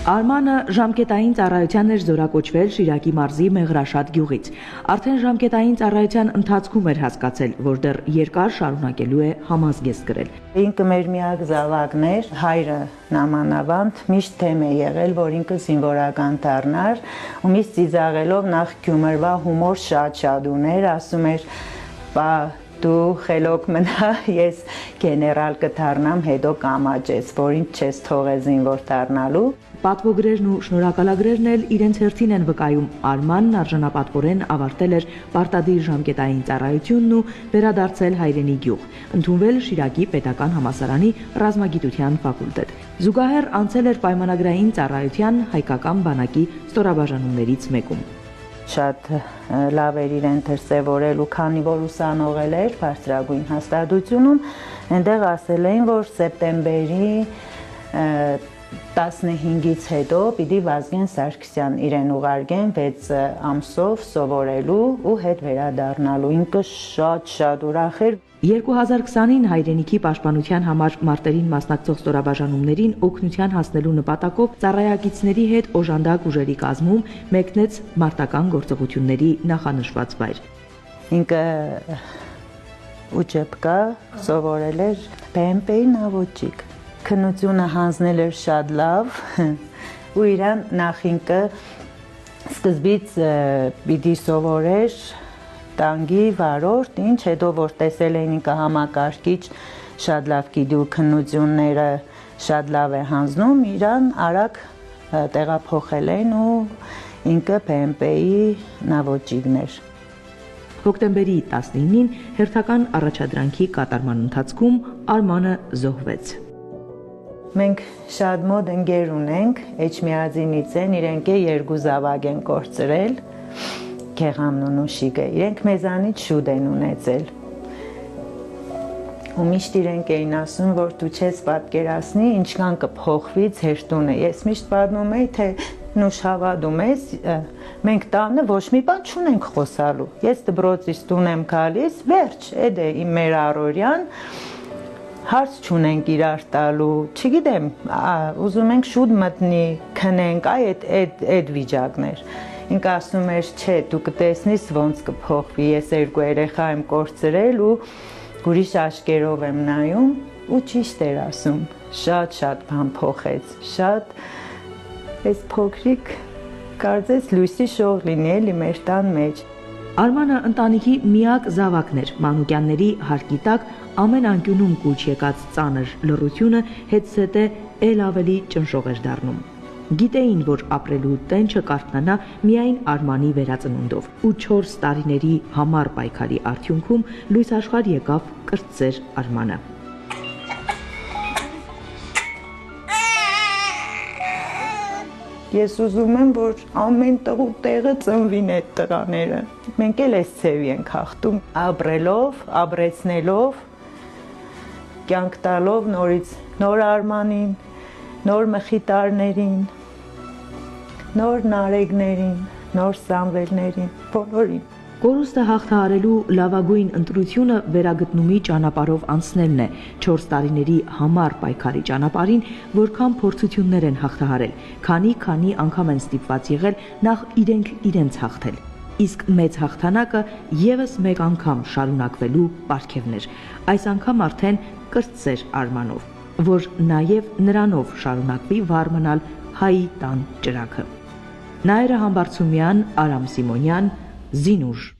Արմանը ժամկետային ծառայության էր զորակոչվել Շիրակի մարզի Մեղրաշատ գյուղից։ Արդեն ժամկետային ծառայության ընթացքում էր հասկացել, որ դեռ երկար շարունակելու է համազգեստ գրել։ Ինքը մեր միակ զավակն էր, հայրը նամանավանդ միշտ թեմ է եղել, որ ինքը զինվորական դառնար, ու միշտ ծիծաղելով նախ Գյումրվա հումոր շատ ուներ, ասում էր, «Բա դու խելոք մնա, ես գեներալ կդառնամ, հետո կամաճես, որ ինձ չես թողել զինվոր դառնալու»։ Պատվոգրերն ու շնորհակալագրերն էլ իրենց հերթին են վկայում։ Արմանն արժանապատվորեն ավարտել էր պարտադիր ժամկետային ծառայությունն ու վերադարձել հայրենի գյուղ, ընդունվել Շիրակի պետական համալսարանի ռազմագիտության ֆակուլտետ։ Զուգահեռ անցել էր պայմանագրային ծառայության հայկական բանակի ստորաբաժանումներից մեկում։ Շատ լավ էր իրեն դրսևորել ու քանի որ ուսանողել էր բարձրագույն հաստատությունում, այնտեղ ասել էին, որ սեպտեմբերի 15-ից հետո պիտի Վազգեն Սարգսյան իրեն ուղարկեն 6 ամսով սովորելու ու հետ վերադառնալու։ Ինքը շատ ուրախ էր։ 2020-ին հայրենիքի պաշտպանության համար մարտերին մասնակցող ստորաբաժանումներին օգնության հասնելու նպատակով ծառայակիցների հետ օժանդակ ուժերի կազմում մեկնեց մարտական գործողությունների նախանշված վայր։ Ինքը Ուջեպկա սովորել էր BMP-ի նավոճիկ։ Քննությունը հանձնել էր շատ լավ ու իրան նախ ինքը սկզբից պիտի սովորեր տանկի վարորդ, ինչ, հետո որ տեսել էին ինքը համակարգիչ շատ լավ գիտի ու քննությունները շատ լավ է հանձնում, իրան արագ տեղափոխել են ու ինքը BMP-ի նավոճիկն էր։ Հոկտեմբերի 19-ին հերթական առաջադրանքի կատարման ընթացքում Արմանը զոհվեց։ Մենք շատ մոտ ընկեր ունենք, Էջմիածինից են, իրենք երկու զավակ են կորցրել, Գեղամն ու Նուշիկը, իրենք մեզանից շուտ են ունեցել։ Ու միշտ իրենք էին ասում, որ դու չես պատկերացնի, ինչքան կփոխվի ձեր տունը։ Ես միշտ պատմում էի, թե Նուշ հավատում ես, մենք տանը ոչ մի բան չունենք խոսալու։ Ես դպրոցից տուն եմ գալիս, վերջ, էդ է մեր առօրյան, հարց չունենք իրար տալու, չգիտեմ, ուզում ենք շուտ մտնի, քնենք, այդ վիճակներ։ Ինքը ասում էր, չէ, դու կտեսնես ոնց կփոխվի, ես երկու երեխա եմ կորցրել ու ուրիշ աչքերով եմ նայում ու ճիշտ էր ասում, շատ բան փոխեց, շատ այս փոքրիկ կարծես լույսի շող լինի էլի մեր տան մեջ։ Արմանը ընտանիքի միակ զավակն էր, մանուկյանների հարկի տակ ամեն անկյունում կուչ եկած ծանր լռությունը հետզհետե էլ ավելի ճնշող էր դառնում։ Գիտեին, որ ապրելու տենչը կարթնանա միայն Արմանի վերածնունդով, ու 4 տարիների համառ պայքարի արդյունքում լույս աշխարհ եկավ կրտսեր Արմանը։ Ես ուզում եմ, որ ամեն տղու տեղը ծնվին այդ տղաները։ Մենք էլ այս ցևի ենք հաղթում, ապրելով, ապրեցնելով, կյանք տալով նորից նոր Արմանին, նոր Մխիտարներին, նոր Նարեկներին, նոր Սամվելներին, բոլորին։ Կորուստը հաղթահարելու լավագույն ընտրությունը վերագտնումի ճանապարհով անցնելն է, 4 տարիների համառ պայքարի ճանապարհին, որքան փորձություններ են հաղթահարել, քանի անգամ են ստիպված եղել նախ իրենց հաղթել։ Իսկ մեծ հաղթանակը եւս մեկ անգամ շարունակվելու պարգևն էր, այս անգամ արդեն կրտսեր Արմանով, որ նաեւ նրանով շարունակվի վառ մնալ հայի տան ճրագը։ Նաիրա Համբարձումյան, Արամ Սիմոնյան, Զինուժ։